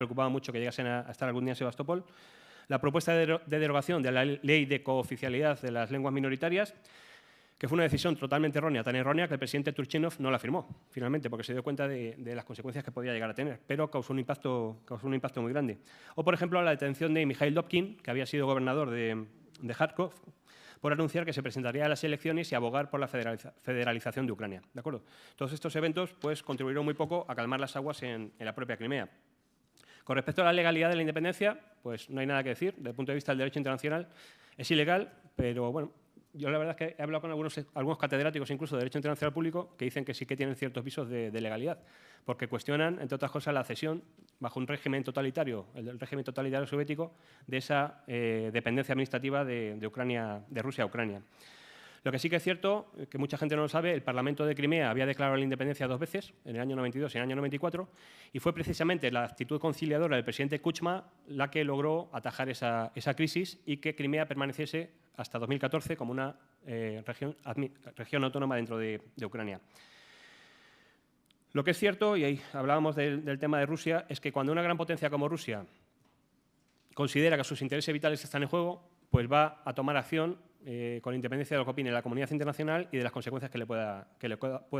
preocupaba mucho que llegasen a estar algún día en Sebastopol. La propuesta de derogación de la ley de cooficialidad de las lenguas minoritarias, que fue una decisión totalmente errónea, tan errónea que el presidente Turchinov no la firmó, finalmente, porque se dio cuenta de las consecuencias que podía llegar a tener, pero causó un impacto muy grande. O, por ejemplo, la detención de Mikhail Dobkin, que había sido gobernador de Kharkov, por anunciar que se presentaría a las elecciones y abogar por la federalización de Ucrania. ¿De acuerdo? Todos estos eventos pues, contribuyeron muy poco a calmar las aguas en la propia Crimea. Con respecto a la legalidad de la independencia, pues no hay nada que decir. Desde el punto de vista del derecho internacional es ilegal, pero bueno, yo la verdad es que he hablado con algunos catedráticos incluso de Derecho Internacional Público que dicen que sí que tienen ciertos visos de legalidad, porque cuestionan, entre otras cosas, la cesión bajo un régimen totalitario, el régimen totalitario soviético, de esa dependencia administrativa de Rusia a Ucrania. Lo que sí que es cierto, que mucha gente no lo sabe, el Parlamento de Crimea había declarado la independencia 2 veces, en el año 92 y en el año 94, y fue precisamente la actitud conciliadora del presidente Kuchma la que logró atajar esa crisis y que Crimea permaneciese hasta 2014 como una región autónoma dentro de Ucrania. Lo que es cierto, y ahí hablábamos del tema de Rusia, es que cuando una gran potencia como Rusia considera que sus intereses vitales están en juego, pues va a tomar acción con independencia de lo que opine la comunidad internacional y de las consecuencias que le pueda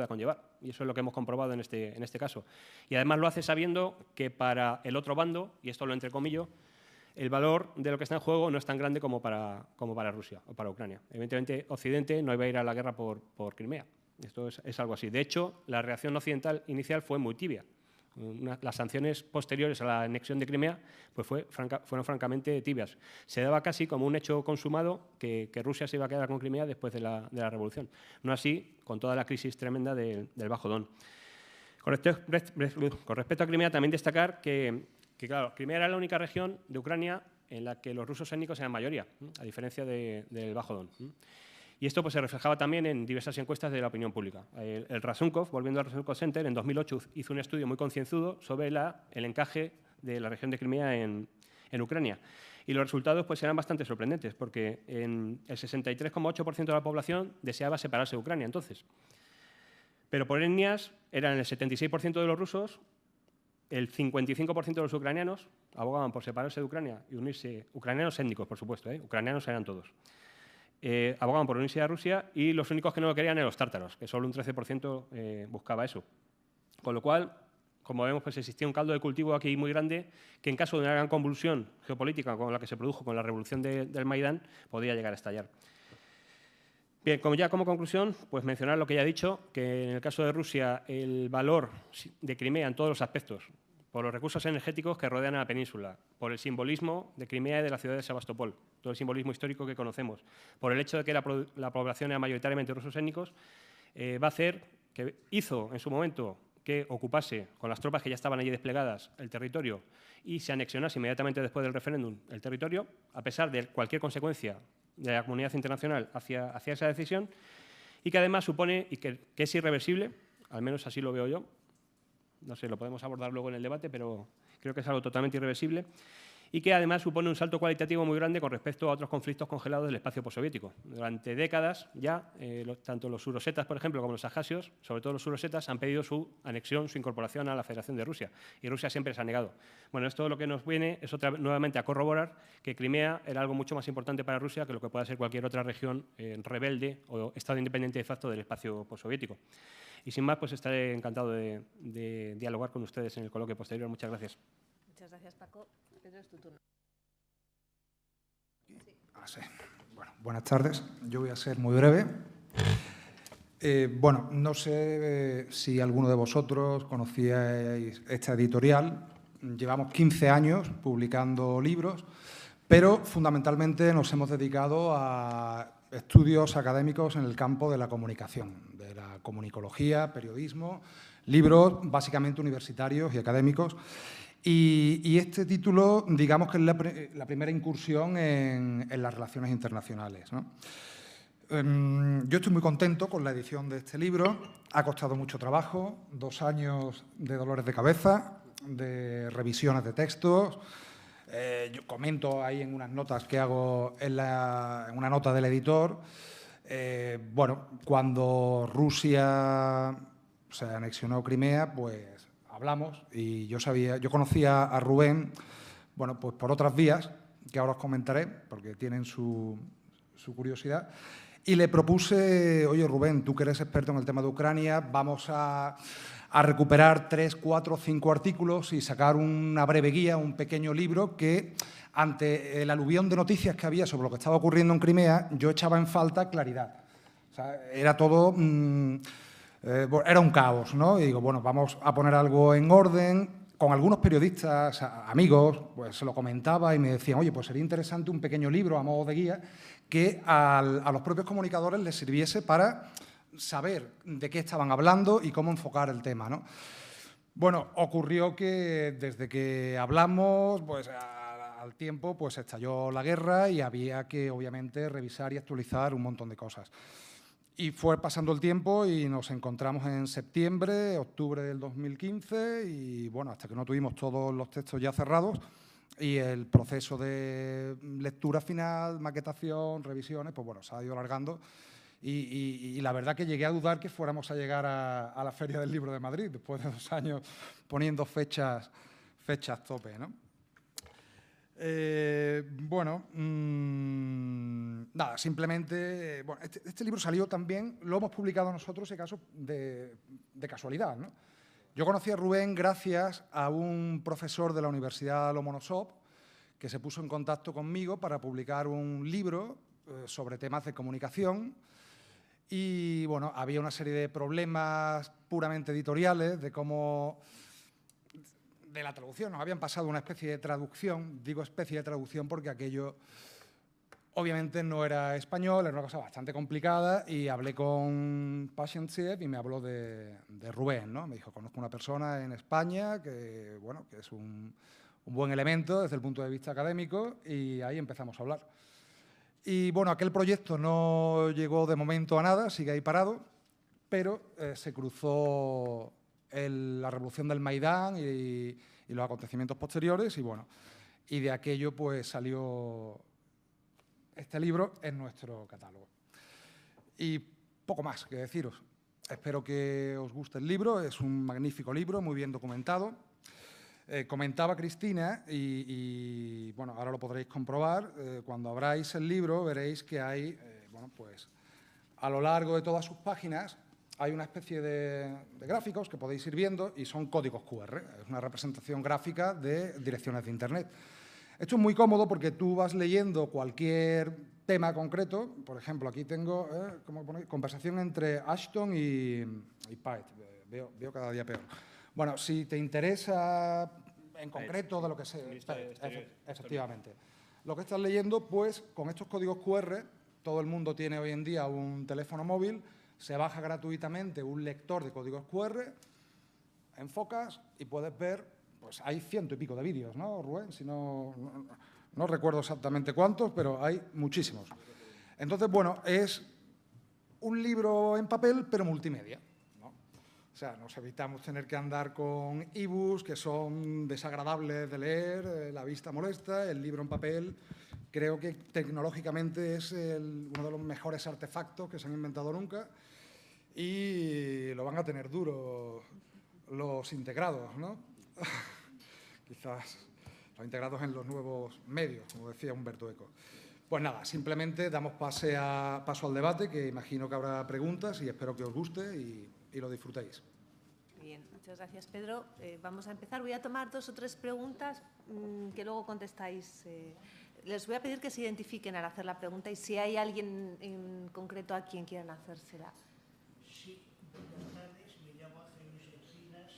conllevar. Y eso es lo que hemos comprobado en este caso. Y además lo hace sabiendo que para el otro bando, y esto lo entrecomillo, el valor de lo que está en juego no es tan grande como para Rusia o para Ucrania. Evidentemente, Occidente no iba a ir a la guerra por Crimea. Esto es algo así. De hecho, la reacción occidental inicial fue muy tibia. Las sanciones posteriores a la anexión de Crimea pues fueron francamente tibias. Se daba casi como un hecho consumado que Rusia se iba a quedar con Crimea después de la revolución. No así con toda la crisis tremenda del Bajo Don. Con respecto a Crimea, también destacar que claro, Crimea era la única región de Ucrania en la que los rusos étnicos eran mayoría, a diferencia del Bajo Don. Y esto pues, se reflejaba también en diversas encuestas de la opinión pública. El Razumkov, volviendo al Razumkov Center, en 2008 hizo un estudio muy concienzudo sobre el encaje de la región de Crimea en Ucrania. Y los resultados pues, eran bastante sorprendentes, porque el 63,8% de la población deseaba separarse de Ucrania entonces. Pero por etnias eran el 76% de los rusos, el 55% de los ucranianos abogaban por separarse de Ucrania y unirse, ucranianos étnicos, por supuesto, ucranianos eran todos. Abogaban por unirse a Rusia y los únicos que no lo querían eran los tártaros, que solo un 13% buscaba eso. Con lo cual, como vemos, pues existía un caldo de cultivo aquí muy grande que en caso de una gran convulsión geopolítica como la que se produjo con la revolución del Maidán, podía llegar a estallar. Bien, como conclusión, pues mencionar lo que ya he dicho, que en el caso de Rusia el valor de Crimea en todos los aspectos, por los recursos energéticos que rodean a la península, por el simbolismo de Crimea y de la ciudad de Sebastopol, todo el simbolismo histórico que conocemos, por el hecho de que la población era mayoritariamente rusos étnicos, va a hacer que hizo en su momento que ocupase con las tropas que ya estaban allí desplegadas el territorio y se anexionase inmediatamente después del referéndum el territorio, a pesar de cualquier consecuencia de la comunidad internacional hacia esa decisión, y que además supone y que es irreversible, al menos así lo veo yo. No sé, lo podemos abordar luego en el debate, pero creo que es algo totalmente irreversible y que además supone un salto cualitativo muy grande con respecto a otros conflictos congelados del espacio postsoviético. Durante décadas ya, tanto los surosetas, por ejemplo, como los abjasios, sobre todo los surosetas, han pedido su anexión, su incorporación a la Federación de Rusia, y Rusia siempre se ha negado. Bueno, esto lo que nos viene es nuevamente a corroborar que Crimea era algo mucho más importante para Rusia que lo que pueda ser cualquier otra región rebelde o estado independiente de facto del espacio postsoviético. Y sin más, pues estaré encantado de dialogar con ustedes en el coloquio posterior. Muchas gracias. Muchas gracias, Paco. Pedro, es tu turno. Sí. Bueno, buenas tardes. Yo voy a ser muy breve. Bueno, no sé si alguno de vosotros conocíais esta editorial. Llevamos 15 años publicando libros, pero fundamentalmente nos hemos dedicado a estudios académicos en el campo de la comunicación, de la comunicología, periodismo, libros básicamente universitarios y académicos. Y este título, digamos que es la primera incursión en las relaciones internacionales, ¿no? Yo estoy muy contento con la edición de este libro. Ha costado mucho trabajo, 2 años de dolores de cabeza, de revisiones de textos. Yo comento ahí en unas notas que hago en una nota del editor. Bueno, cuando Rusia se anexionó Crimea, pues hablamos y yo conocía a Rubén, bueno, pues por otras vías, que ahora os comentaré, porque tienen su curiosidad, y le propuse, oye, Rubén, tú que eres experto en el tema de Ucrania, vamos a recuperar 3, 4, 5 artículos y sacar una breve guía, un pequeño libro que, ante el aluvión de noticias que había sobre lo que estaba ocurriendo en Crimea, yo echaba en falta claridad. O sea, era todo... era un caos, ¿no? Y digo, bueno, vamos a poner algo en orden. Con algunos periodistas, amigos, pues se lo comentaba y me decían, oye, pues sería interesante un pequeño libro a modo de guía que a los propios comunicadores les sirviese para saber de qué estaban hablando y cómo enfocar el tema, ¿no? Bueno, ocurrió que desde que hablamos, pues al tiempo pues estalló la guerra y había que, obviamente, revisar y actualizar un montón de cosas. Y fue pasando el tiempo y nos encontramos en septiembre, octubre del 2015 y, bueno, hasta que no tuvimos todos los textos ya cerrados y el proceso de lectura final, maquetación, revisiones, pues, bueno, se ha ido alargando y la verdad que llegué a dudar que fuéramos a llegar a la Feria del Libro de Madrid después de 2 años poniendo fechas tope, ¿no? Bueno, nada, simplemente... Bueno, este libro salió también, lo hemos publicado nosotros, en caso de casualidad, ¿no? Yo conocí a Rubén gracias a un profesor de la Universidad Lomonosov que se puso en contacto conmigo para publicar un libro sobre temas de comunicación y, bueno, había una serie de problemas puramente editoriales de cómo... de la traducción, nos habían pasado una especie de traducción, digo especie de traducción porque aquello obviamente no era español, era una cosa bastante complicada y hablé con Pashentsev y me habló de Rubén, ¿no? Me dijo, conozco una persona en España que, bueno, que es un buen elemento desde el punto de vista académico y ahí empezamos a hablar. Y, bueno, aquel proyecto no llegó de momento a nada, sigue ahí parado, pero se cruzó la revolución del Maidán y los acontecimientos posteriores y, bueno, y de aquello pues salió este libro en nuestro catálogo. Y poco más que deciros. Espero que os guste el libro, es un magnífico libro, muy bien documentado. Comentaba Cristina y, bueno, ahora lo podréis comprobar, cuando abráis el libro veréis que hay, bueno, pues a lo largo de todas sus páginas hay una especie de gráficos que podéis ir viendo y son códigos QR, es una representación gráfica de direcciones de Internet. Esto es muy cómodo porque tú vas leyendo cualquier tema concreto, por ejemplo, aquí tengo ¿cómo ponéis? Conversación entre Ashton y Pate, veo cada día peor. Bueno, si te interesa en concreto de lo que sea, efectivamente, lo que estás leyendo, pues con estos códigos QR, todo el mundo tiene hoy en día un teléfono móvil, se baja gratuitamente un lector de códigos QR, enfocas y puedes ver, pues hay 100 y pico de vídeos, ¿no, Rubén? Si no recuerdo exactamente cuántos, pero hay muchísimos. Entonces, bueno, es un libro en papel, pero multimedia, ¿no? O sea, nos evitamos tener que andar con ebooks que son desagradables de leer, la vista molesta, el libro en papel. Creo que tecnológicamente es uno de los mejores artefactos que se han inventado nunca y lo van a tener duro los integrados, ¿no? Quizás los integrados en los nuevos medios, como decía Humberto Eco. Pues nada, simplemente damos paso al debate, que imagino que habrá preguntas y espero que os guste y lo disfrutéis. Bien, muchas gracias, Pedro. Vamos a empezar. Voy a tomar 2 o 3 preguntas que luego contestáis. Les voy a pedir que se identifiquen al hacer la pregunta y si hay alguien en concreto a quien quieran hacérsela. Sí, buenas tardes. Me llamo Ángel Luis Encinas.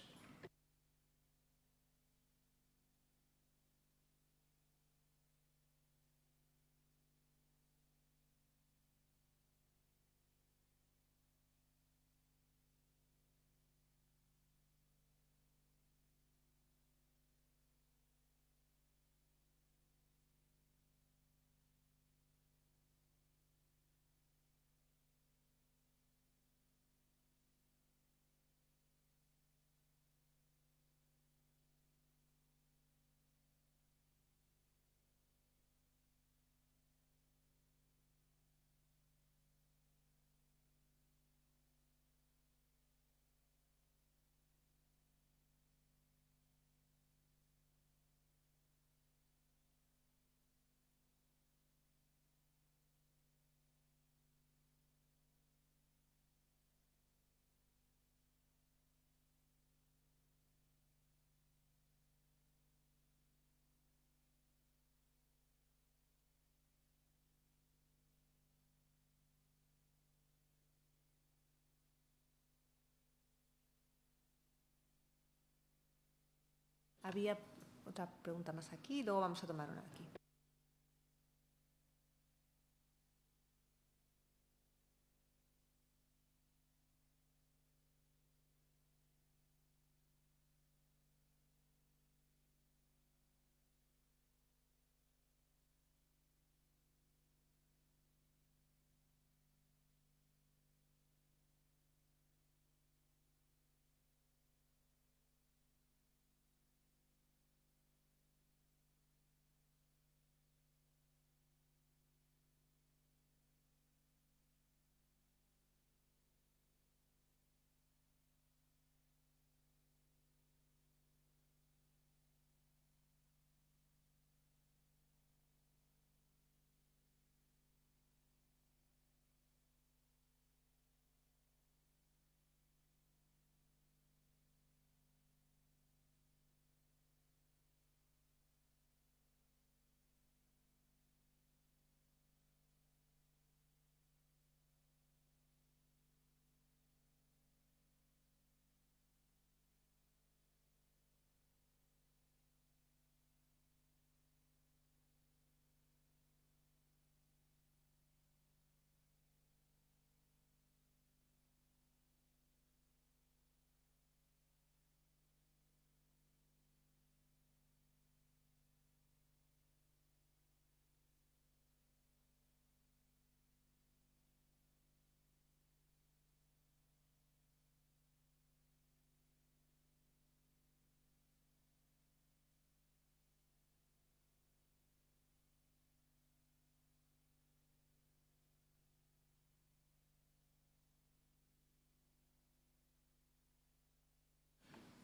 Había otra pregunta más aquí y luego vamos a tomar una aquí.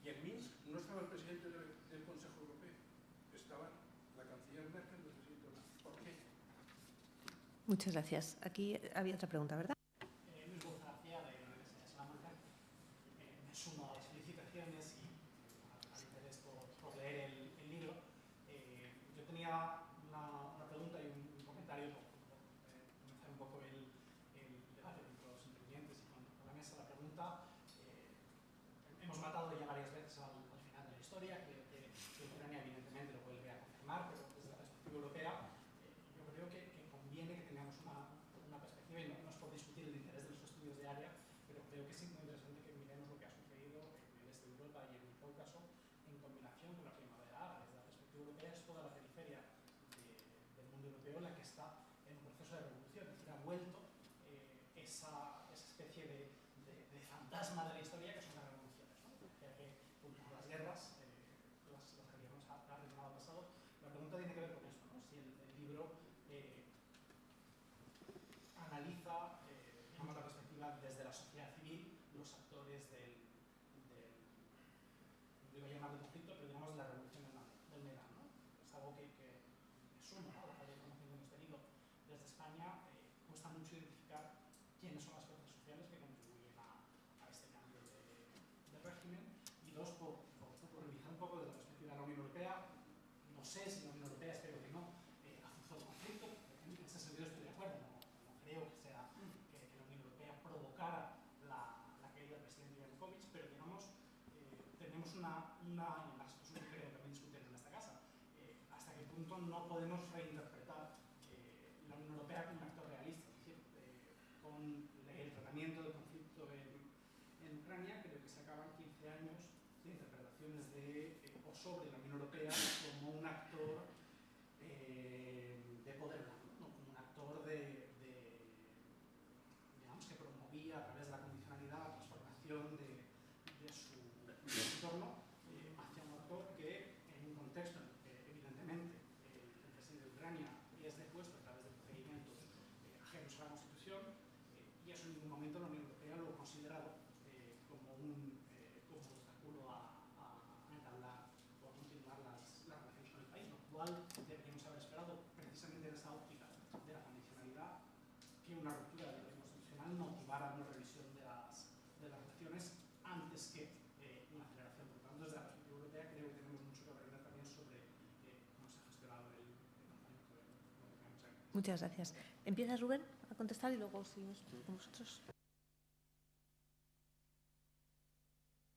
Y en Minsk no estaba el presidente del Consejo Europeo, estaba la canciller Merkel y el presidente Hollande. ¿Por qué? Muchas gracias. Aquí había otra pregunta, ¿verdad? Luis González García, de la Universidad de Salamanca. Me sumo a las felicitaciones y al interés por leer el libro. Yo tenía una pregunta y un comentario por comenzar un poco el debate entre los intervinientes y con la mesa. La pregunta, hemos matado ya varias veces al final de la historia, creo que Ucrania evidentemente lo vuelve a confirmar, pero desde la perspectiva europea yo creo que conviene que tengamos una perspectiva, y no es por discutir el interés de los estudios de área, pero creo que es muy interesante que miremos lo que ha sucedido en el este de Europa y en el Cáucaso en combinación con la primavera árabe. Desde la perspectiva europea es toda la periferia del mundo europeo la que está en un proceso de revolución, es decir, ha vuelto esa especie de fantasma de la historia que son las revoluciones, ¿no? Ya que las guerras las habíamos arreglado pasado. La pregunta tiene que ver con esto, ¿no? Si el libro analiza, digamos, la perspectiva desde la sociedad civil, los actores no iba a llamar del conflicto, pero digamos de la revolución del Maidán, ¿no? Es algo que me sumo, ¿no? A la falta de información que hemos tenido desde España. Cuesta mucho identificar quiénes son las fuerzas sociales que contribuyen a este cambio de régimen. Y dos, por revisar un poco desde la perspectiva de la Unión Europea, no sé si la Unión Europea, espero que no, azuzó el conflicto. En ese sentido estoy de acuerdo, no creo que sea que la Unión Europea provocara la caída del presidente Yanukovych, pero digamos, tenemos y esto es lo que creo que también discutir en esta casa, hasta qué punto no podemos reinterpretar la Unión Europea como un actor realista. Es decir, con el tratamiento del conflicto en Ucrania, creo que se acaban 15 años de interpretaciones o sobre la Unión Europea como un actor de poder blando, ¿no? Como un actor digamos, que promovía a través de la condicionalidad la transformación de su entorno hacia un actor que, en un contexto en el que evidentemente el presidente de Ucrania es depuesto a través de procedimientos ajenos a la Constitución, y eso en ningún momento la Unión Europea lo ha considerado como un obstáculo a entablar o a continuar las relaciones con el país, lo cual deberíamos haber esperado precisamente en esa óptica de la condicionalidad que una ruptura de la constitucional motivara una revisión de las relaciones antes que una aceleración. Por lo tanto, desde la perspectiva europea creo que tenemos mucho que aprender también sobre cómo se ha gestionado el conflicto de Ucrania. Muchas gracias. Empieza Rubén a contestar y luego seguimos con vosotros.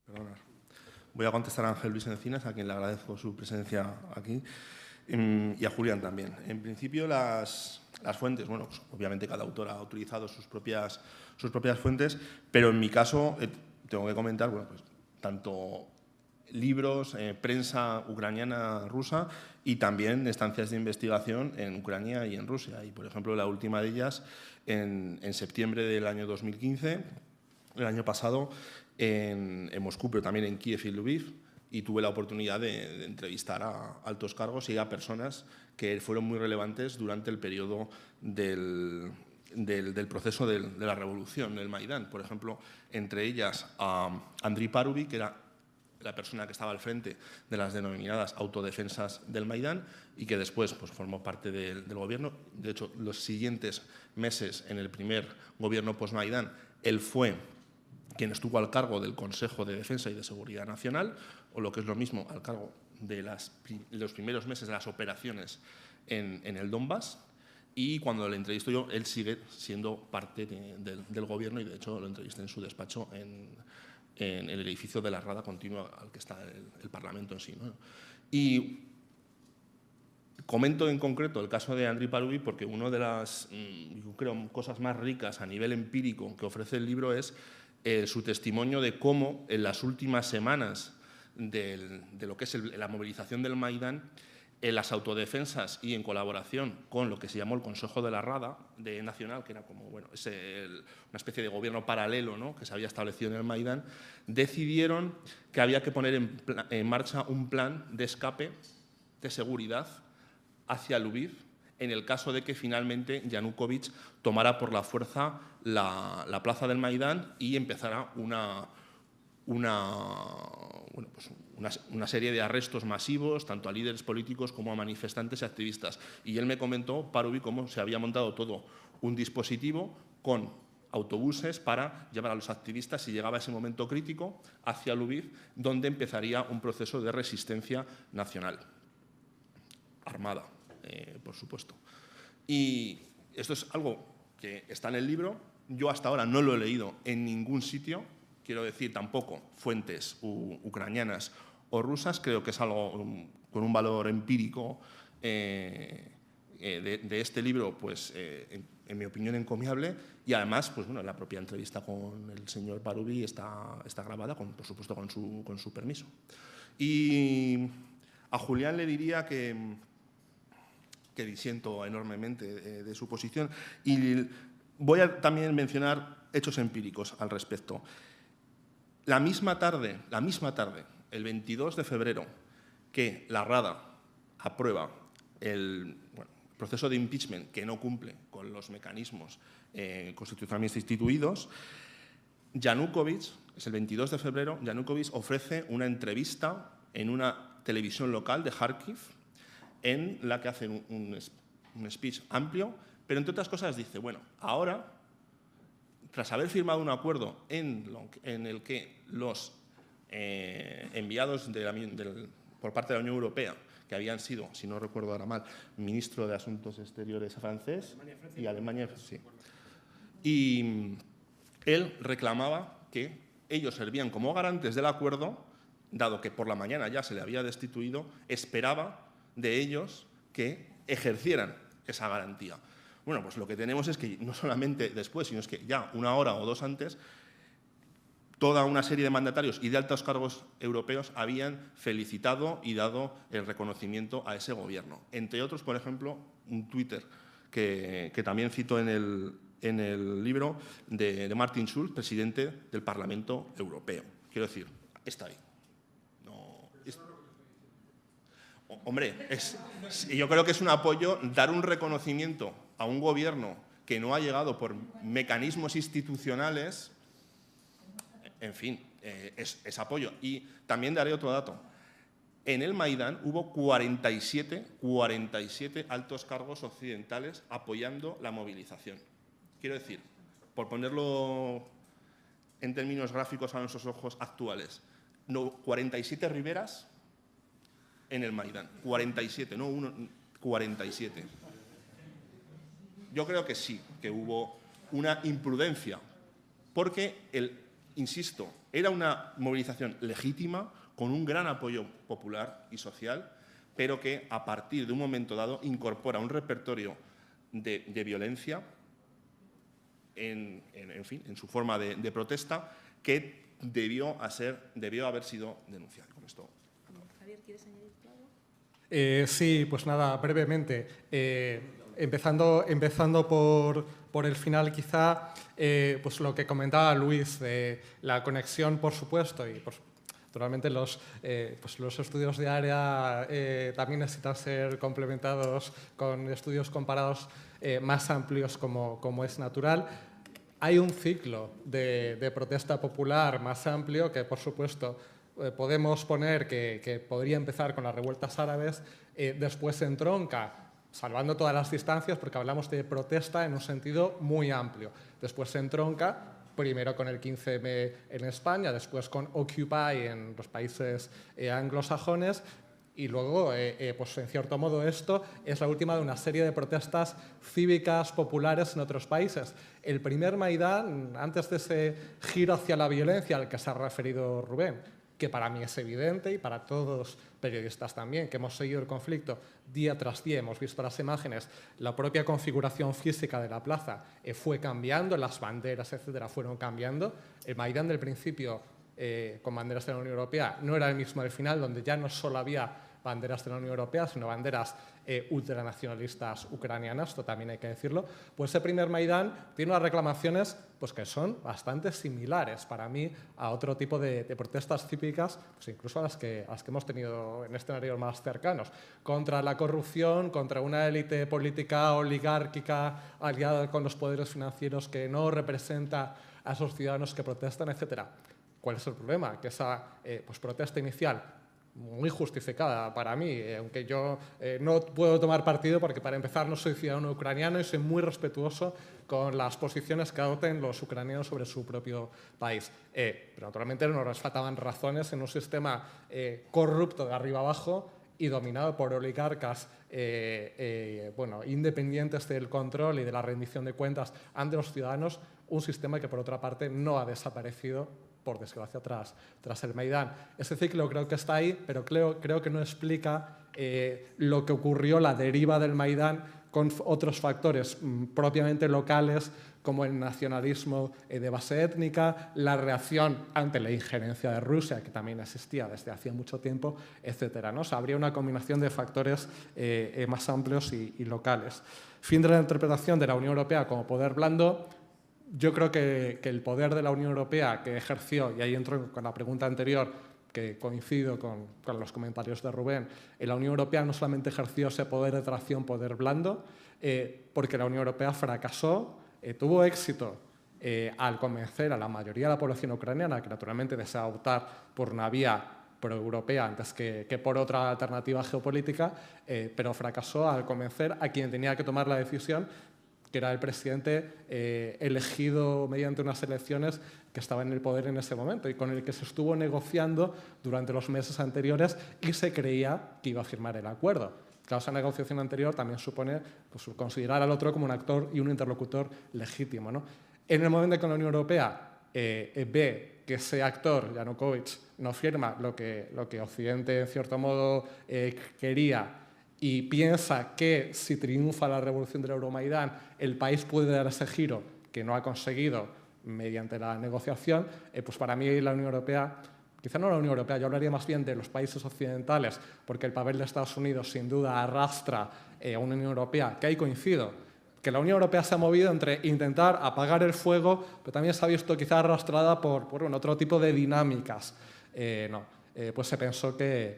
Perdona. Voy a contestar a Ángel Luis Encinas, a quien le agradezco su presencia aquí, y a Julián también. En principio, las fuentes, bueno, pues obviamente cada autor ha utilizado sus propias fuentes, pero en mi caso tengo que comentar, bueno, pues tanto libros, prensa ucraniana, rusa y también estancias de investigación en Ucrania y en Rusia. Y, por ejemplo, la última de ellas, en septiembre del año 2015, el año pasado, en Moscú, pero también en Kiev y Lviv, y tuve la oportunidad de entrevistar a altos cargos y a personas que fueron muy relevantes durante el periodo del proceso de la revolución, del Maidán. Por ejemplo, entre ellas a Andriy Parubi, que era la persona que estaba al frente de las denominadas autodefensas del Maidán y que después pues, formó parte del gobierno. De hecho, los siguientes meses, en el primer gobierno post-Maidán, él fue quien estuvo al cargo del Consejo de Defensa y de Seguridad Nacional, o lo que es lo mismo, al cargo de los primeros meses de las operaciones en el Donbass. Y cuando le entrevisto yo, él sigue siendo parte del gobierno y, de hecho, lo entrevisté en su despacho en el edificio de la Rada Continua al que está el Parlamento en sí, ¿no? Y comento en concreto el caso de Andriy Parubi porque una de las, yo creo, cosas más ricas a nivel empírico que ofrece el libro es su testimonio de cómo en las últimas semanas de lo que es la movilización del Maidán, en las autodefensas y en colaboración con lo que se llamó el Consejo de la Rada Nacional, que era como una especie de gobierno paralelo, ¿no?, que se había establecido en el Maidán, decidieron que había que poner en marcha un plan de escape de seguridad hacia Lviv en el caso de que finalmente Yanukovych tomara por la fuerza la plaza del Maidán y empezara una serie de arrestos masivos, tanto a líderes políticos como a manifestantes y activistas. Y él me comentó, Parubi, cómo se había montado todo un dispositivo con autobuses para llevar a los activistas, si llegaba ese momento crítico, hacia Lviv, donde empezaría un proceso de resistencia nacional, armada, por supuesto. Y esto es algo que está en el libro. Yo hasta ahora no lo he leído en ningún sitio. Quiero decir, tampoco fuentes ucranianas o rusas. Creo que es algo con un valor empírico de este libro, pues, en mi opinión, encomiable. Y además, pues, bueno, la propia entrevista con el señor Parubi está grabada, por supuesto, con su permiso. Y a Julián le diría que disiento enormemente de su posición. Y voy a también mencionar hechos empíricos al respecto. La misma tarde, el 22 de febrero, que la Rada aprueba el proceso de impeachment que no cumple con los mecanismos constitucionalmente instituidos, Yanukovych, es el 22 de febrero, Yanukovych ofrece una entrevista en una televisión local de Kharkiv en la que hace un speech amplio, pero entre otras cosas dice, bueno, ahora, tras haber firmado un acuerdo en el que los enviados por parte de la Unión Europea, que habían sido, si no recuerdo ahora mal, ministro de Asuntos Exteriores francés y Alemania, sí. Y él reclamaba que ellos servían como garantes del acuerdo, dado que por la mañana ya se le había destituido, esperaba de ellos que ejercieran esa garantía. Bueno, pues lo que tenemos es que no solamente después, sino es que ya una hora o dos antes, toda una serie de mandatarios y de altos cargos europeos habían felicitado y dado el reconocimiento a ese gobierno. Entre otros, por ejemplo, un Twitter que también cito en el libro de Martin Schulz, presidente del Parlamento Europeo. Quiero decir, está ahí. Hombre, yo creo que es un apoyo dar un reconocimiento a un gobierno que no ha llegado por mecanismos institucionales. En fin, es apoyo. Y también daré otro dato. En el Maidán hubo 47 altos cargos occidentales apoyando la movilización. Quiero decir, por ponerlo en términos gráficos a nuestros ojos actuales, 47 riberas en el Maidán. 47, no uno, 47. Yo creo que sí, que hubo una imprudencia, porque insisto, era una movilización legítima, con un gran apoyo popular y social, pero que a partir de un momento dado incorpora un repertorio de violencia en su forma de protesta que debió haber sido denunciado. Con esto. Javier, ¿quieres añadir algo? Sí, pues nada, brevemente. Empezando por el final, quizá, pues lo que comentaba Luis, la conexión, por supuesto, y naturalmente los estudios de área también necesitan ser complementados con estudios comparados más amplios como es natural. Hay un ciclo de protesta popular más amplio que, por supuesto, podemos poner que podría empezar con las revueltas árabes, después se entronca, salvando todas las distancias, porque hablamos de protesta en un sentido muy amplio. Después se entronca, primero con el 15M en España, después con Occupy en los países anglosajones, y luego, pues en cierto modo, esto es la última de una serie de protestas cívicas populares en otros países. El primer Maidán, antes de ese giro hacia la violencia al que se ha referido Rubén, que para mí es evidente y para todos los periodistas también, que hemos seguido el conflicto día tras día, hemos visto las imágenes, la propia configuración física de la plaza fue cambiando, las banderas, etcétera, fueron cambiando. El Maidán del principio, con banderas de la Unión Europea, no era el mismo del final, donde ya no solo había banderas de la Unión Europea, sino banderas ultranacionalistas ucranianas, esto también hay que decirlo. Pues ese primer Maidán tiene unas reclamaciones pues, que son bastante similares para mí a otro tipo de protestas típicas, pues incluso a las que hemos tenido en escenarios más cercanos, contra la corrupción, contra una élite política oligárquica aliada con los poderes financieros que no representa a esos ciudadanos que protestan, etc. ¿Cuál es el problema? Que esa pues, protesta inicial, muy justificada para mí, aunque yo no puedo tomar partido porque, para empezar, no soy ciudadano ucraniano y soy muy respetuoso con las posiciones que adopten los ucranianos sobre su propio país. Pero, naturalmente, no nos faltaban razones en un sistema corrupto de arriba abajo y dominado por oligarcas independientes del control y de la rendición de cuentas ante los ciudadanos, un sistema que, por otra parte, no ha desaparecido, por desgracia, tras el Maidán. Ese ciclo creo que está ahí, pero creo que no explica lo que ocurrió, la deriva del Maidán, con otros factores propiamente locales, como el nacionalismo de base étnica, la reacción ante la injerencia de Rusia, que también existía desde hacía mucho tiempo, etc., ¿no? O sea, habría una combinación de factores más amplios y locales. Fin de la interpretación de la Unión Europea como poder blando. Yo creo que el poder de la Unión Europea que ejerció, y ahí entro con la pregunta anterior, que coincido con los comentarios de Rubén, la Unión Europea no solamente ejerció ese poder de tracción, poder blando, porque la Unión Europea fracasó, tuvo éxito al convencer a la mayoría de la población ucraniana, que naturalmente desea optar por una vía proeuropea antes que por otra alternativa geopolítica, pero fracasó al convencer a quien tenía que tomar la decisión, que era el presidente elegido mediante unas elecciones que estaba en el poder en ese momento y con el que se estuvo negociando durante los meses anteriores y se creía que iba a firmar el acuerdo. Claro, esa negociación anterior también supone pues, considerar al otro como un actor y un interlocutor legítimo, ¿no? En el momento en que la Unión Europea ve que ese actor, Yanukovych, no firma lo que Occidente, en cierto modo, quería, y piensa que si triunfa la revolución del Euromaidán, el país puede dar ese giro que no ha conseguido mediante la negociación, pues para mí la Unión Europea, quizá no la Unión Europea, yo hablaría más bien de los países occidentales, porque el papel de Estados Unidos sin duda arrastra a una Unión Europea, que ahí coincido, que la Unión Europea se ha movido entre intentar apagar el fuego, pero también se ha visto quizá arrastrada por otro tipo de dinámicas. Pues se pensó que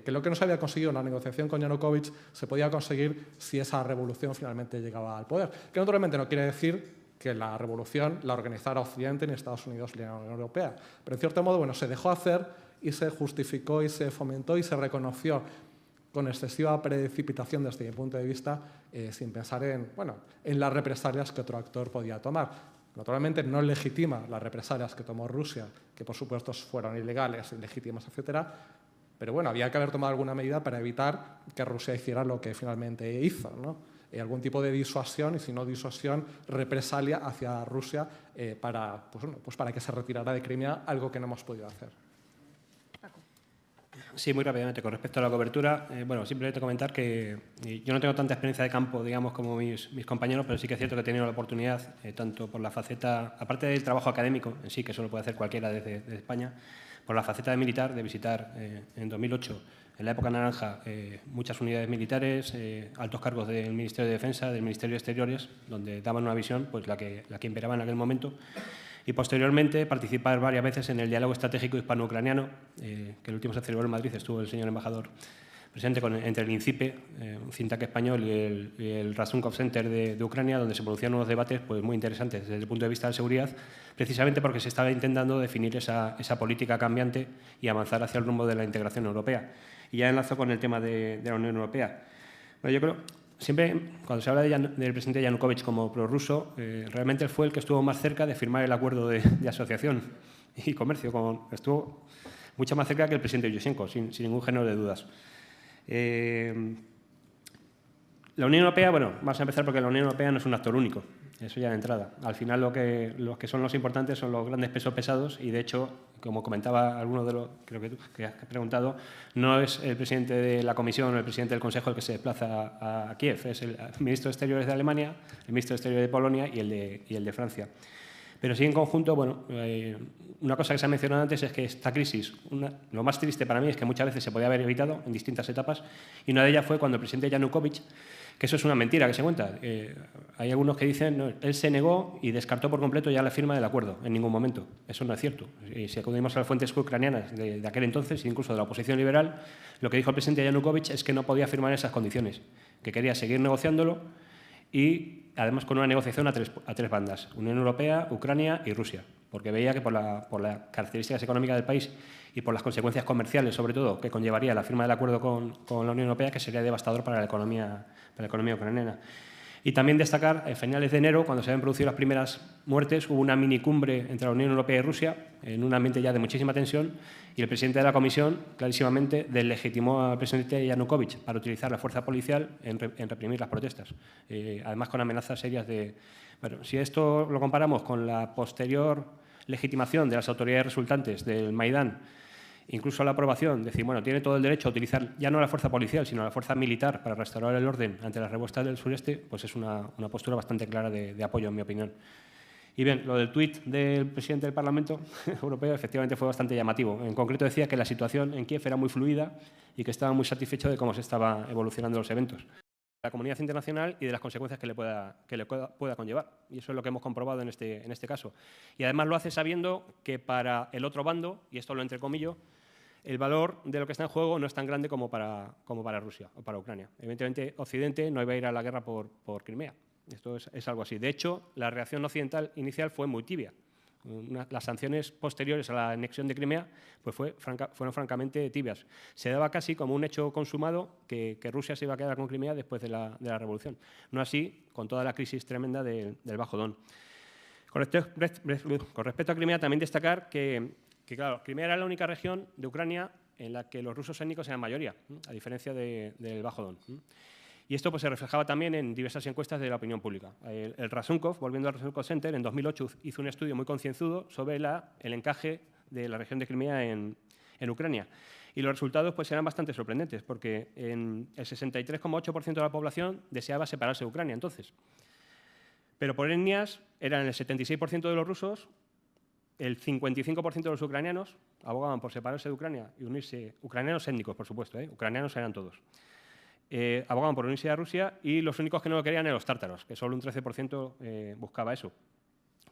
lo que no se había conseguido en la negociación con Yanukovych se podía conseguir si esa revolución finalmente llegaba al poder. Que naturalmente no quiere decir que la revolución la organizara Occidente, ni Estados Unidos, ni la Unión Europea. Pero en cierto modo, se dejó hacer y se justificó y se fomentó y se reconoció con excesiva precipitación desde mi punto de vista, sin pensar en las represalias que otro actor podía tomar. Naturalmente no legitima las represalias que tomó Rusia, que por supuesto fueron ilegales, ilegítimas, etc. Pero había que haber tomado alguna medida para evitar que Rusia hiciera lo que finalmente hizo, ¿no? Algún tipo de disuasión, y si no disuasión, represalia hacia Rusia para que se retirara de Crimea, algo que no hemos podido hacer. Sí, muy rápidamente. Con respecto a la cobertura, bueno, simplemente comentar que yo no tengo tanta experiencia de campo, digamos, como mis compañeros, pero sí que es cierto que he tenido la oportunidad, tanto por la faceta, aparte del trabajo académico en sí, que eso lo puede hacer cualquiera desde España, por la faceta de militar, de visitar en 2008, en la época naranja, muchas unidades militares, altos cargos del Ministerio de Defensa, del Ministerio de Exteriores, donde daban una visión, pues la que imperaba en aquel momento. Y posteriormente participar varias veces en el diálogo estratégico hispano-ucraniano, que el último se celebró en Madrid, estuvo el señor embajador presente entre el INCIPE, un think tank español, y el Razumkov Center de Ucrania, donde se producían unos debates pues, muy interesantes desde el punto de vista de la seguridad, precisamente porque se estaba intentando definir esa política cambiante y avanzar hacia el rumbo de la integración europea. Y ya enlazo con el tema de la Unión Europea. Bueno, yo creo, siempre cuando se habla del presidente Yanukovych como prorruso, realmente él fue el que estuvo más cerca de firmar el acuerdo de asociación y comercio. Estuvo mucho más cerca que el presidente Yushchenko, sin ningún género de dudas. La Unión Europea, bueno, vamos a empezar porque la Unión Europea no es un actor único, eso ya de entrada. Al final los que son los importantes son los grandes pesos pesados y, de hecho, como comentaba alguno de los, creo que tú, que has preguntado, no es el presidente de la Comisión o el presidente del Consejo el que se desplaza a Kiev, es el ministro de Exteriores de Alemania, el ministro de Exteriores de Polonia y el de Francia. Pero sí, en conjunto, bueno, una cosa que se ha mencionado antes es que esta crisis, lo más triste para mí es que muchas veces se podía haber evitado en distintas etapas, y una de ellas fue cuando el presidente Yanukovych, que eso es una mentira que se cuenta. Hay algunos que dicen, no, él se negó y descartó por completo ya la firma del acuerdo, en ningún momento. Eso no es cierto. Y si acudimos a las fuentes ucranianas de aquel entonces, incluso de la oposición liberal, lo que dijo el presidente Yanukovych es que no podía firmar esas condiciones, que quería seguir negociándolo y, además, con una negociación a tres bandas, Unión Europea, Ucrania y Rusia, porque veía que por las características económicas del país y por las consecuencias comerciales, sobre todo, que conllevaría la firma del acuerdo con la Unión Europea, que sería devastador para la economía ucraniana. Y también destacar, a finales de enero, cuando se habían producido las primeras muertes, hubo una minicumbre entre la Unión Europea y Rusia, en un ambiente ya de muchísima tensión, y el presidente de la Comisión, clarísimamente, deslegitimó al presidente Yanukovych para utilizar la fuerza policial en reprimir las protestas, además con amenazas serias de... Bueno, si esto lo comparamos con la posterior legitimación de las autoridades resultantes del Maidán, incluso la aprobación, decir, bueno, tiene todo el derecho a utilizar ya no la fuerza policial, sino la fuerza militar para restaurar el orden ante las revueltas del sureste, pues es una postura bastante clara de apoyo, en mi opinión. Y bien, lo del tuit del presidente del Parlamento Europeo efectivamente fue bastante llamativo. En concreto decía que la situación en Kiev era muy fluida y que estaba muy satisfecho de cómo se estaban evolucionando los eventos, de la comunidad internacional y de las consecuencias que le pueda conllevar. Y eso es lo que hemos comprobado en este caso. Y además lo hace sabiendo que para el otro bando, y esto lo entrecomillo, el valor de lo que está en juego no es tan grande como para Rusia o para Ucrania. Evidentemente, Occidente no iba a ir a la guerra por Crimea. Esto es algo así. De hecho, la reacción occidental inicial fue muy tibia. Las sanciones posteriores a la anexión de Crimea pues fueron francamente tibias. Se daba casi como un hecho consumado que Rusia se iba a quedar con Crimea después de la revolución. No así con toda la crisis tremenda del Bajo Don. Con respecto a Crimea, también destacar que claro, Crimea era la única región de Ucrania en la que los rusos étnicos eran mayoría, a diferencia del Bajo Don. Y esto pues, se reflejaba también en diversas encuestas de la opinión pública. El Razumkov, volviendo al Razumkov Center, en 2008 hizo un estudio muy concienzudo sobre el encaje de la región de Crimea en Ucrania. Y los resultados pues, eran bastante sorprendentes, porque el 63,8% de la población deseaba separarse de Ucrania entonces. Pero por etnias eran el 76% de los rusos, el 55% de los ucranianos abogaban por separarse de Ucrania y unirse, ucranianos étnicos, por supuesto, ucranianos eran todos. Abogaban por unirse a Rusia y los únicos que no lo querían eran los tártaros, que solo un 13% buscaba eso.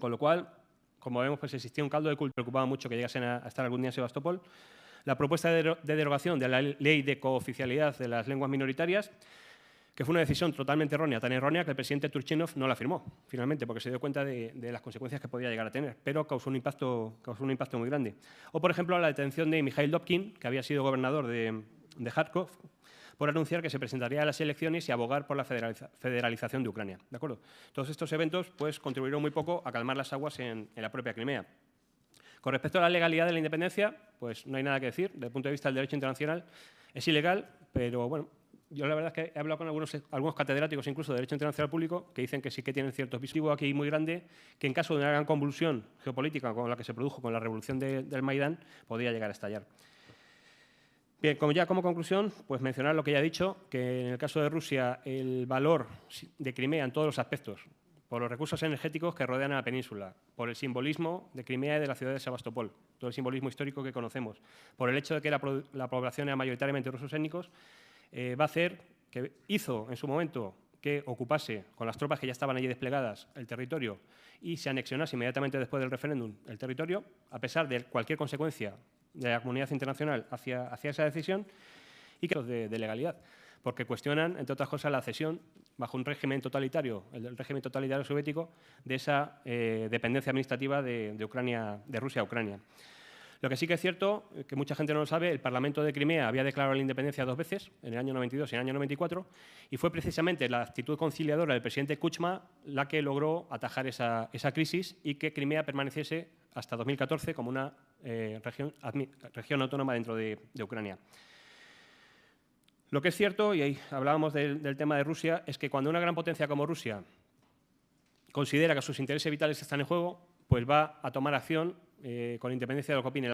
Con lo cual, como vemos, pues existía un caldo de cultivo que preocupaba mucho que llegasen a estar algún día en Sebastopol. La propuesta de derogación de la ley de cooficialidad de las lenguas minoritarias, que fue una decisión totalmente errónea, tan errónea que el presidente Turchinov no la firmó, finalmente, porque se dio cuenta de las consecuencias que podía llegar a tener, pero causó un impacto muy grande. O, por ejemplo, la detención de Mikhail Dobkin, que había sido gobernador de Kharkov, por anunciar que se presentaría a las elecciones y abogar por la federalización de Ucrania. ¿De acuerdo? Todos estos eventos pues, contribuyeron muy poco a calmar las aguas en la propia Crimea. Con respecto a la legalidad de la independencia, pues no hay nada que decir. Desde el punto de vista del derecho internacional es ilegal, pero bueno, yo la verdad es que he hablado con algunos catedráticos incluso de Derecho Internacional Público que dicen que sí que tienen ciertos visivos aquí muy grande, que en caso de una gran convulsión geopolítica como la que se produjo con la revolución del Maidán, podría llegar a estallar. Bien, como conclusión, pues mencionar lo que ya he dicho, que en el caso de Rusia el valor de Crimea en todos los aspectos, por los recursos energéticos que rodean a la península, por el simbolismo de Crimea y de la ciudad de Sebastopol, todo el simbolismo histórico que conocemos, por el hecho de que la población era mayoritariamente rusos étnicos, va a hacer, que hizo en su momento que ocupase con las tropas que ya estaban allí desplegadas el territorio y se anexionase inmediatamente después del referéndum el territorio, a pesar de cualquier consecuencia de la comunidad internacional hacia esa decisión, y que de legalidad, porque cuestionan, entre otras cosas, la cesión bajo un régimen totalitario, el régimen totalitario soviético, de esa dependencia administrativa de Rusia a Ucrania. Lo que sí que es cierto, que mucha gente no lo sabe, el Parlamento de Crimea había declarado la independencia 2 veces, en el año 92 y en el año 94, y fue precisamente la actitud conciliadora del presidente Kuchma la que logró atajar esa crisis y que Crimea permaneciese hasta 2014 como una región autónoma dentro de Ucrania. Lo que es cierto, y ahí hablábamos del tema de Rusia, es que cuando una gran potencia como Rusia considera que sus intereses vitales están en juego, pues va a tomar acción con independencia de lo que opine